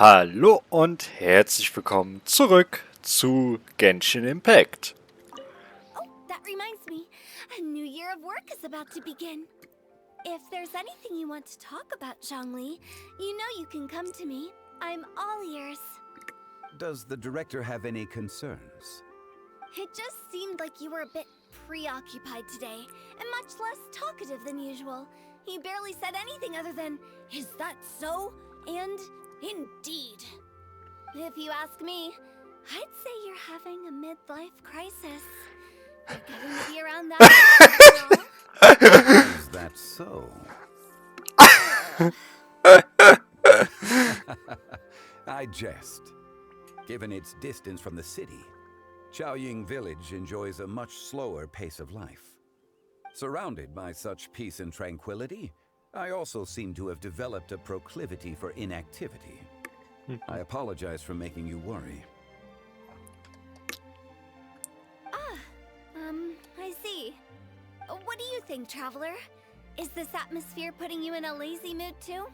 Hallo und herzlich willkommen zurück zu Genshin Impact. Oh, that reminds me. A new year of work is about to begin. If there's anything you want to talk about, Zhongli, you know you can come to me. I'm all ears. Does the director have any concerns? It just seemed like you were a bit preoccupied today, and much less talkative than usual. He barely said anything other than, "Is that so?" and "Indeed." If you ask me, I'd say you're having a midlife crisis. You're getting to be around that age, Is that so? I jest. Given its distance from the city, Chaoying Village enjoys a much slower pace of life. Surrounded by such peace and tranquility, I also seem to have developed a proclivity for inactivity. I apologize for making you worry. I see. What do you think, Traveler? Is this atmosphere putting you in a lazy mood too?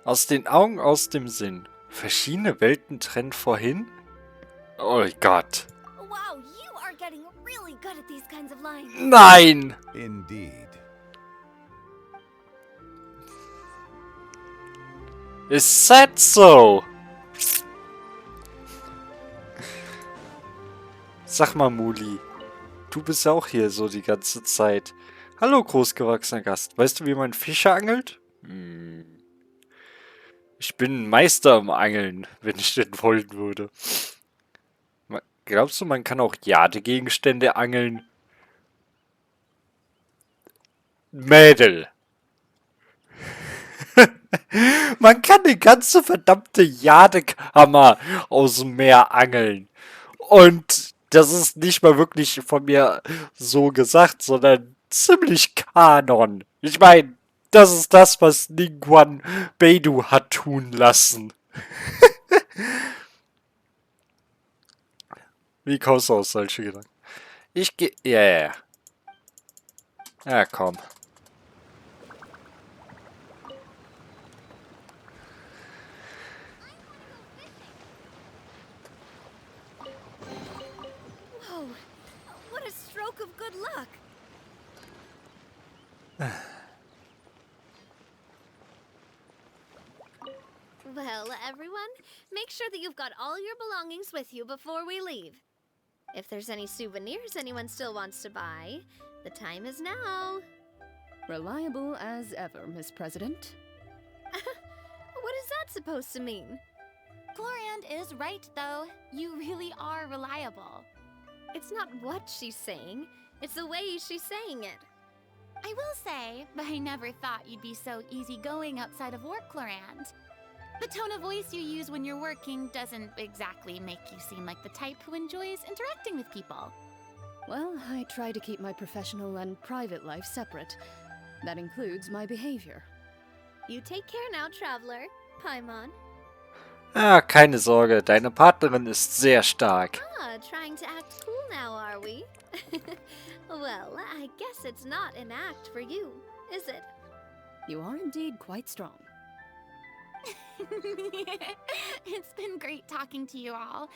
Aus den Augen, aus dem Sinn. Verschiedene Welten trennt vorhin? Oh Gott. Wow, you are getting really good at these kinds of lines. Nein! Indeed. Is that so? Sag mal, Muli. Du bist ja auch hier so die ganze Zeit. Hallo, großgewachsener Gast. Weißt du, wie man Fische angelt? Ich bin ein Meister im Angeln, wenn ich denn wollen würde. Glaubst du, man kann auch Jadegegenstände angeln? Mädel. Man kann eine ganze verdammte Jadekammer aus dem Meer angeln. Und das ist nicht mal wirklich von mir so gesagt, sondern ziemlich Kanon. Ich meine, das ist das, was Ningguang Beidou hat tun lassen. Wie kommst du auf solche Gedanken? Ich gehe... Ja. Ja, komm. Whoa, what a stroke of good luck. Well, everyone, make sure that you've got all your belongings with you before we leave. If there's any souvenirs anyone still wants to buy, the time is now. Reliable as ever, Miss President. What is that supposed to mean? Gloriand is right, though. You really are reliable. It's not what she's saying, it's the way she's saying it. I will say, but I never thought you'd be so easygoing outside of work, Gloriand. The tone of voice you use when you're working doesn't exactly make you seem like the type who enjoys interacting with people. Well, I try to keep my professional and private life separate. That includes my behavior. You take care now, Traveler. Paimon. Ah, keine Sorge, deine Partnerin ist sehr stark. Ah, trying to act cool now, are we? Well, I guess it's not an act for you, is it? You are indeed quite strong. It's been great talking to you all.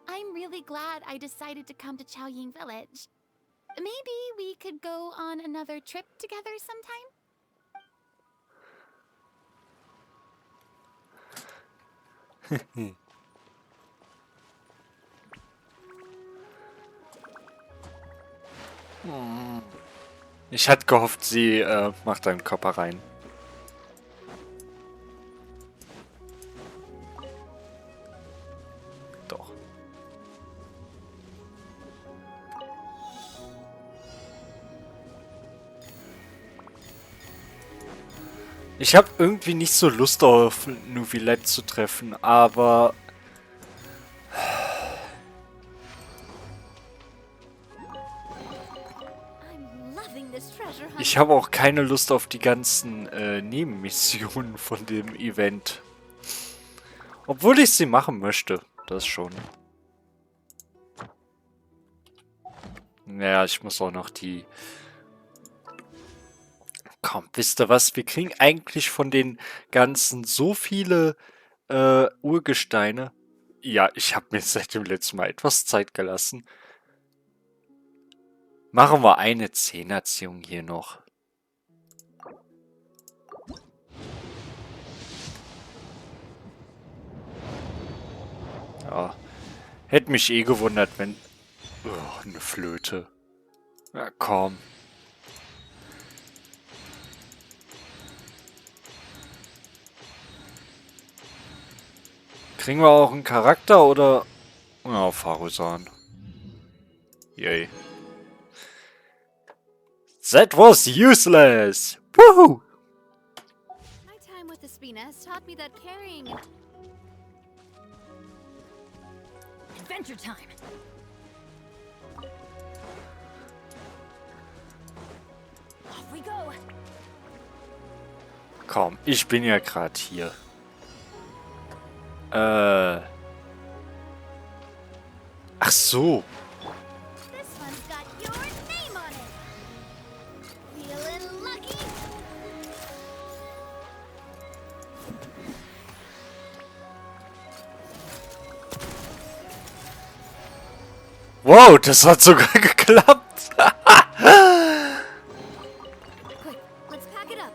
I'm really glad I decided to come to Chaoying Village. Maybe we could go on another trip together sometime? Ich hatte gehofft, sie macht einen Körper rein. Doch. Ich habe irgendwie nicht so Lust auf Nouvillette zu treffen, aber... I'm loving this treasure hunt. Ich habe auch keine Lust auf die ganzen Nebenmissionen von dem Event. Obwohl ich sie machen möchte. Das schon. Naja, ich muss auch noch die Komm, wisst ihr was? Wir kriegen eigentlich von den ganzen so viele Urgesteine. Ja, ich habe mir seit dem letzten Mal etwas Zeit gelassen. Machen wir eine Zehnerziehung hier noch. Ja, hätte mich eh gewundert, wenn... Oh, eine Flöte. Ja, komm. Kriegen wir auch einen Charakter oder... Ja, Farusan. Yay. That was useless! Woohoo! My time with the Spina has taught me that carrying adventure time. Off we go. Komm, ich bin ja gerade hier. Ach so. This one's got your name on it. Feeling lucky? Wow, das hat sogar geklappt. Quick, let's pack it up.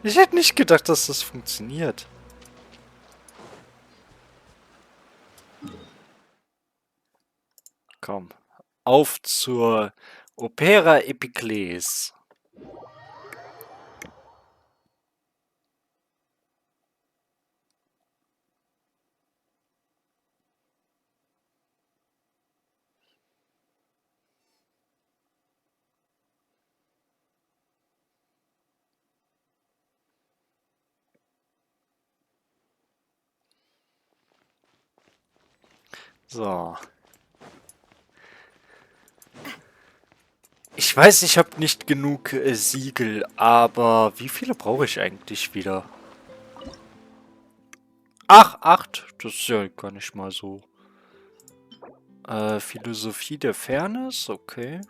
Ich hätte nicht gedacht, dass das funktioniert. Komm, auf zur Opera Epicles. So. Ich weiß, ich habe nicht genug Siegel, aber wie viele brauche ich eigentlich wieder? Ach, 8. Das ist ja gar nicht mal so. Philosophie der Fairness, okay.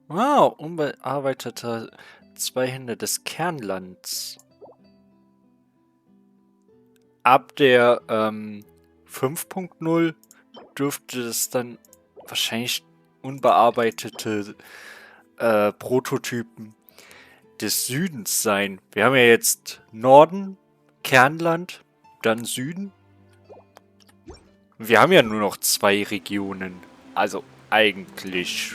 Wow, unbearbeiteter 2 Hände des Kernlands. Ab der 5.0 dürfte es dann wahrscheinlich unbearbeitete Prototypen des Südens sein. Wir haben ja jetzt Norden, Kernland, dann Süden. Wir haben ja nur noch 2 Regionen. Also eigentlich.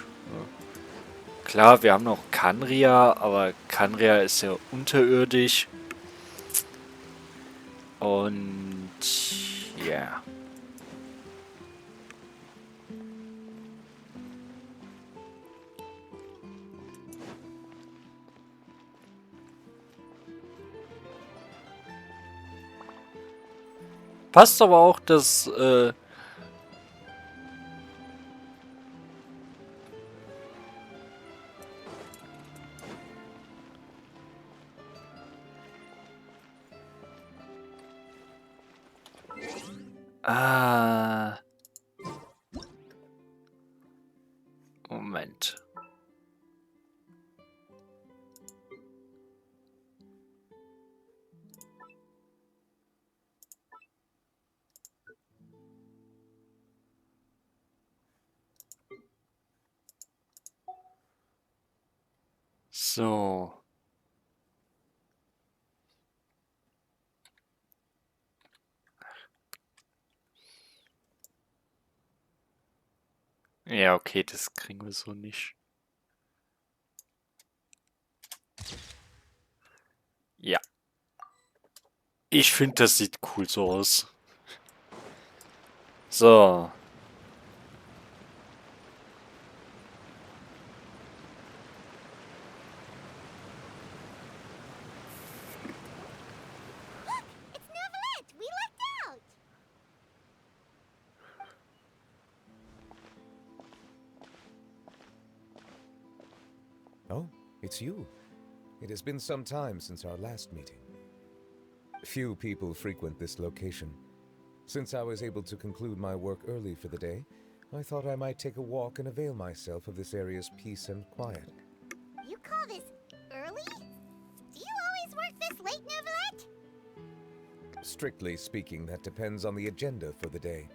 Klar, wir haben noch Kanria, aber Kanria ist ja unterirdisch. Und ja. Passt aber auch, dass Moment. So. Ja, okay, das kriegen wir so nicht. Ja. Ich finde, das sieht cool so aus. So. It's Neverett! We lucked out! Oh, it's you. It has been some time since our last meeting. Few people frequent this location. Since I was able to conclude my work early for the day, I thought I might take a walk and avail myself of this area's peace and quiet. You call this early? Do you always work this late, Neuvillette? Strictly speaking, that depends on the agenda for the day.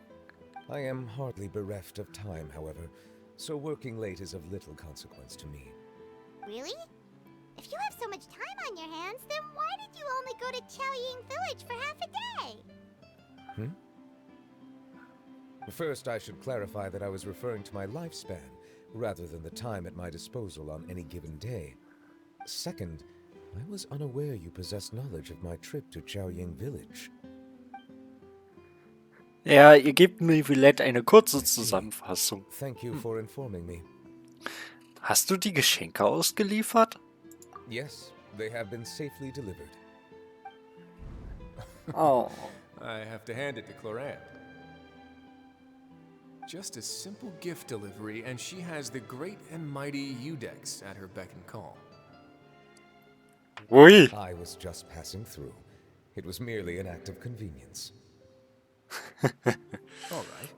I am hardly bereft of time, however, so working late is of little consequence to me. Really? If you have so much time on your hands, then why did you only go to Chaoying Village for half a day? First, I should clarify that I was referring to my lifespan, rather than the time at my disposal on any given day. Second, I was unaware you possessed knowledge of my trip to Chaoying Village. Ja, ihr gebt mir Villette eine kurze I see. Zusammenfassung. Thank you for informing me. Hast du die Geschenke ausgeliefert? Yes, they have been safely delivered. Oh. I have to hand it to Clorant. Just a simple gift delivery, and she has the great and mighty Udex at her beck and call. Ui. I was just passing through. It was merely an act of convenience. All right.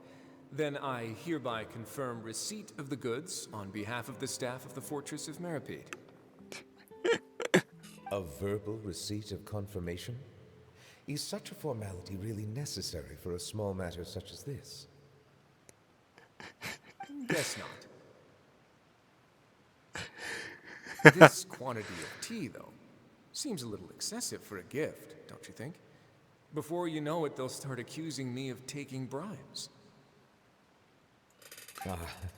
Then I hereby confirm receipt of the goods on behalf of the staff of the Fortress of Meripede. A verbal receipt of confirmation? Is such a formality really necessary for a small matter such as this? Guess not. This quantity of tea, though, seems a little excessive for a gift, don't you think? Before you know it, they'll start accusing me of taking bribes.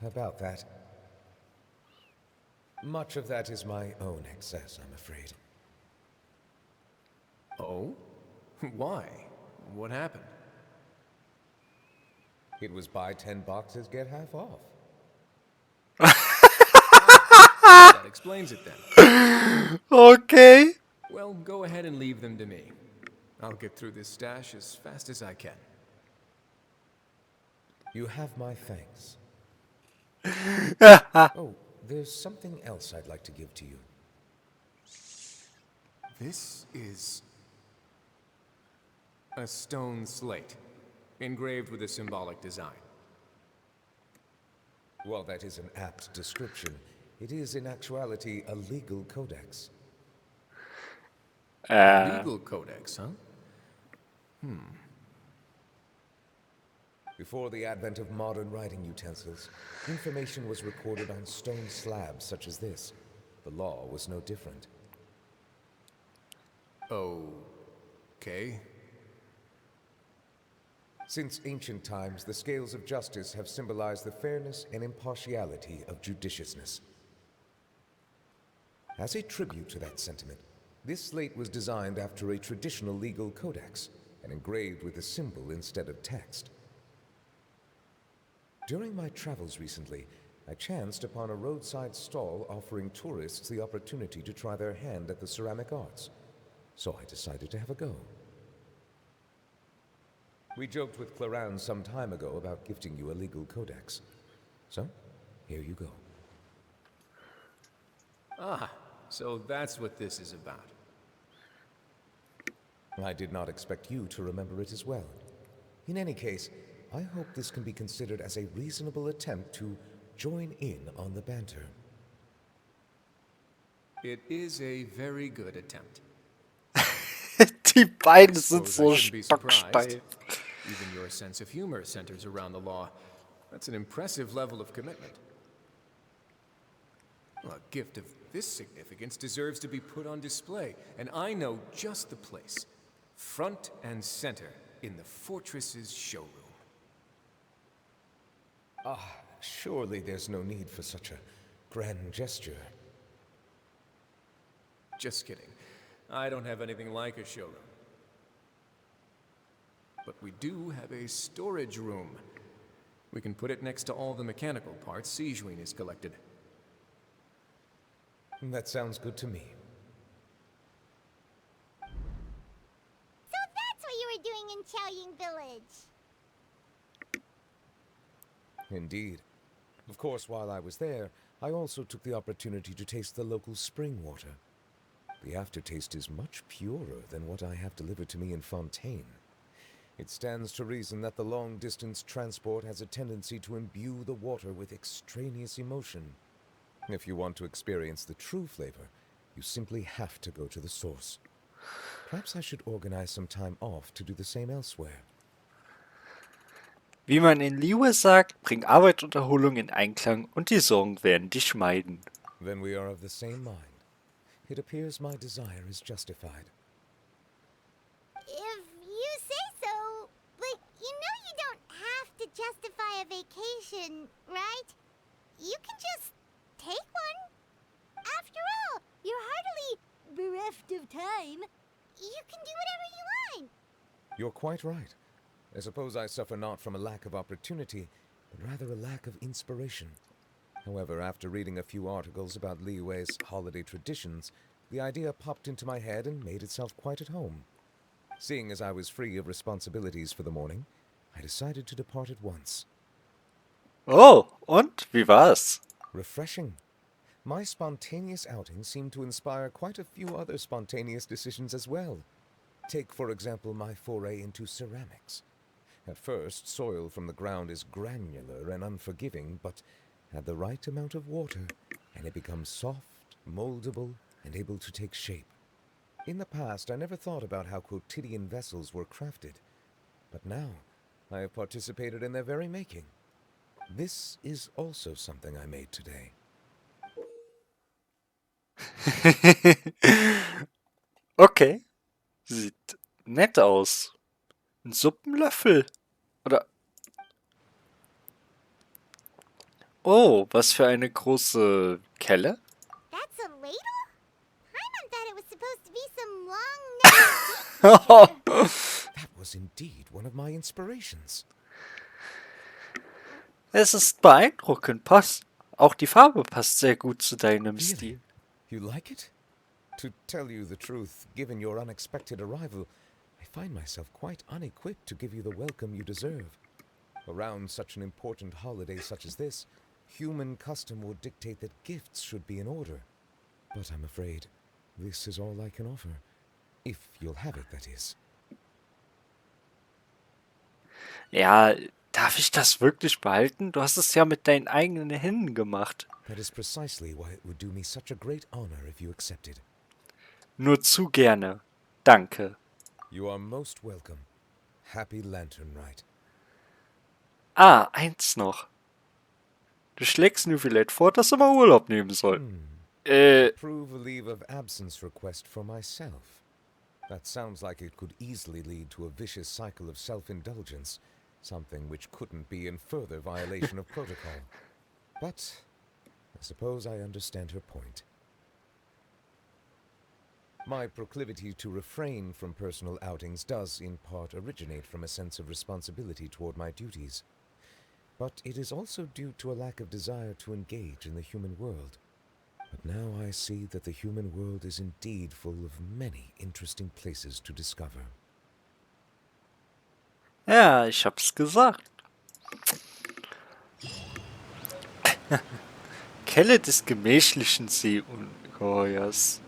About that. Much of that is my own excess, I'm afraid. Oh? Why? What happened? It was buy 10 boxes, get half off. That explains it then. Okay. Well, go ahead and leave them to me. I'll get through this stash as fast as I can. You have my thanks. Oh, there's something else I'd like to give to you. This is a stone slate, engraved with a symbolic design. While that is an apt description, it is in actuality a legal codex. Legal codex, huh? Before the advent of modern writing utensils, information was recorded on stone slabs such as this. The law was no different. Okay. Since ancient times, the scales of justice have symbolized the fairness and impartiality of judiciousness. As a tribute to that sentiment, this slate was designed after a traditional legal codex and engraved with a symbol instead of text. During my travels recently, I chanced upon a roadside stall offering tourists the opportunity to try their hand at the ceramic arts, so I decided to have a go. We joked with Clorant some time ago about gifting you a legal codex. So, here you go. Ah, so that's what this is about. I did not expect you to remember it as well. In any case, I hope this can be considered as a reasonable attempt to join in on the banter. It is a very good attempt. Die beiden I sind suppose so I shouldn't be surprised. stocksteif. Even your sense of humor centers around the law. That's an impressive level of commitment. Well, a gift of this significance deserves to be put on display, and I know just the place. Front and center in the fortress's showroom. Surely there's no need for such a grand gesture. Just kidding. I don't have anything like a showroom. But we do have a storage room. We can put it next to all the mechanical parts Sijuin has collected. That sounds good to me. So that's what you were doing in Chaoying Village. Indeed. Of course, while I was there, I also took the opportunity to taste the local spring water. The aftertaste is much purer than what I have delivered to me in Fontaine. It stands to reason that the long-distance transport has a tendency to imbue the water with extraneous emotion. If you want to experience the true flavor, you simply have to go to the source. Perhaps I should organize some time off to do the same elsewhere. Wie man in Liyue sagt, bring Arbeit und Erholung in Einklang und die Sorgen werden dich meiden. Then we are of the same mind. It appears my desire is justified. If you say so, but you know you don't have to justify a vacation, right? You can just take one. After all, you're hardly bereft of time. You can do whatever you want. You're quite right. I suppose I suffer not from a lack of opportunity, but rather a lack of inspiration. However, after reading a few articles about Liyue's holiday traditions, the idea popped into my head and made itself quite at home. Seeing as I was free of responsibilities for the morning, I decided to depart at once. Oh, und wie war's? Refreshing. My spontaneous outing seemed to inspire quite a few other spontaneous decisions as well. Take, for example, my foray into ceramics. At first, soil from the ground is granular and unforgiving, but add the right amount of water, and it becomes soft, moldable, and able to take shape. In the past, I never thought about how quotidian vessels were crafted, but now I have participated in their very making. This is also something I made today. Okay, sieht nett aus. Ein Suppenlöffel. Oder... Oh, was für eine große Kelle. That's a ladle? Paimon thought it was supposed to be some long-necked... That was indeed one of my inspirations. Es ist beeindruckend, passt. Auch die Farbe passt sehr gut zu deinem Stil. You like it? To tell you the truth, given your unexpected arrival, I find myself quite unequipped to give you the welcome you deserve. Around such an important holiday such as this, human custom would dictate that gifts should be in order. But I'm afraid this is all I can offer. If you'll have it, that is. Ja, darf ich das wirklich behalten? Du hast es ja mit deinen eigenen Händen gemacht. That is precisely why it would do me such a great honor if you accepted. Nur zu gerne. Danke. You are most welcome. Happy Lantern Rite. Ah, eins noch. Du schlägst mir vielleicht vor, dass er mal Urlaub nehmen soll. Approve a leave of absence request for myself. That sounds like it could easily lead to a vicious cycle of self-indulgence, something which couldn't be in further violation of protocol. But I suppose I understand her point. My proclivity to refrain from personal outings does, in part, originate from a sense of responsibility toward my duties. But it is also due to a lack of desire to engage in the human world. But now I see that the human world is indeed full of many interesting places to discover. Ja, ich hab's gesagt. Kelle des gemächlichen Seeungeheuers.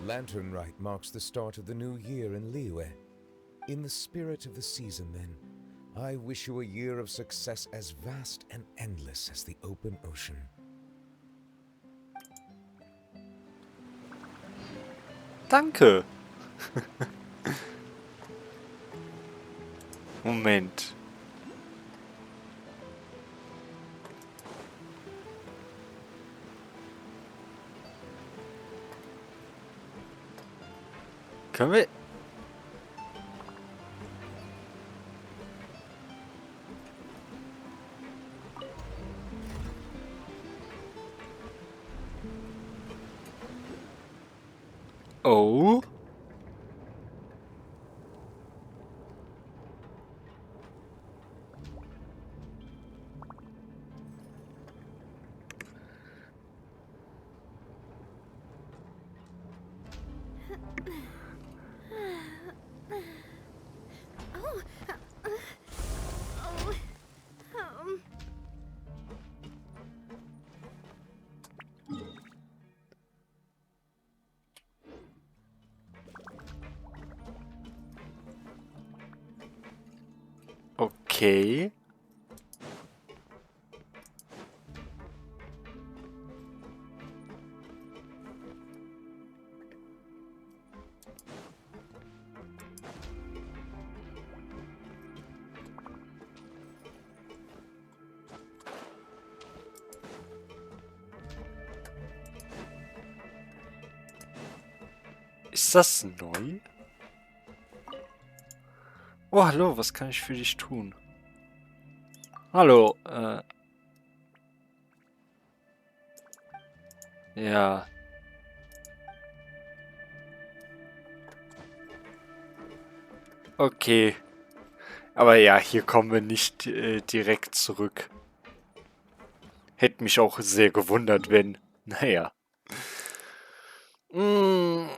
Lantern Rite marks the start of the new year in Liyue. In the spirit of the season, then, I wish you a year of success as vast and endless as the open ocean. Danke. Moment. Können wir... Oh. Okay. Ist das neu? Oh, hallo, was kann ich für dich tun? Hallo, ja. Okay. Aber ja, hier kommen wir nicht direkt zurück. Hätte mich auch sehr gewundert, wenn. Naja. Mm.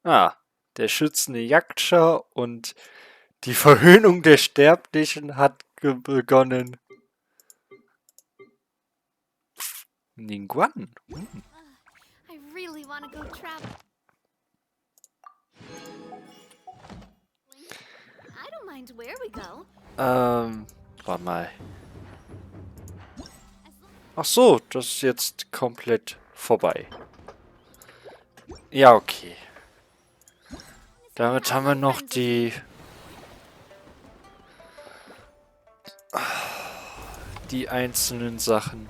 Ah, der schützende Jagdschar und die Verhöhnung der Sterblichen hat begonnen. Ningguan. I really want to go travel. I don't mind where we go. Warte mal. Ach so, das ist jetzt komplett vorbei. Ja, okay. Damit haben wir noch die einzelnen Sachen.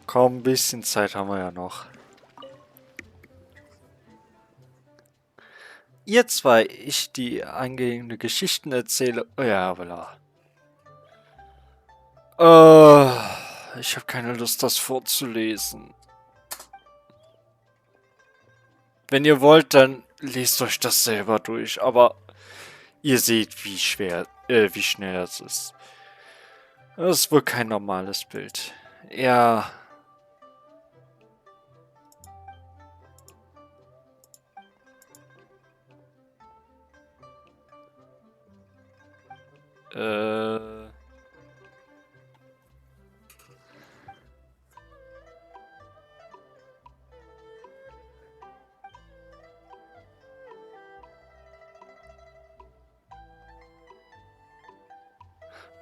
Kaum ein bisschen Zeit haben wir ja noch. Ihr zwei, ich die eingehende Geschichten erzähle. Oh ja, voilà. Ich habe keine Lust, das vorzulesen. Wenn ihr wollt, dann lest euch das selber durch. Aber ihr seht, wie schnell das ist. Das ist wohl kein normales Bild. Ja.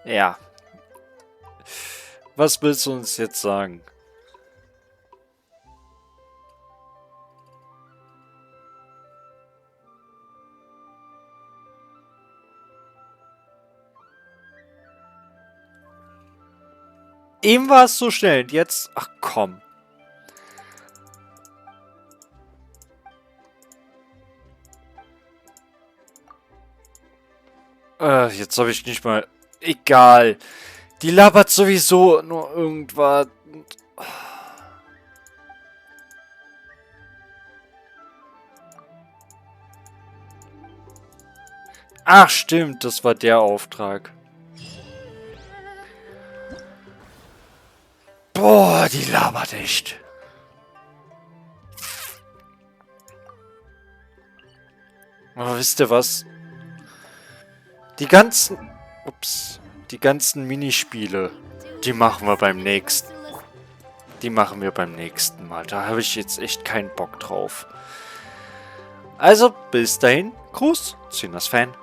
Ja. Was willst du uns jetzt sagen? Eben war es so schnell und jetzt... Ach komm. Jetzt habe ich nicht mal... Egal. Die labert sowieso nur irgendwas. Ach stimmt, das war der Auftrag. Boah, die labert echt. Aber wisst ihr was? Die ganzen Minispiele, die machen wir beim nächsten. Die machen wir beim nächsten Mal. Da habe ich jetzt echt keinen Bock drauf. Also, bis dahin. Gruß, Cynas Fan.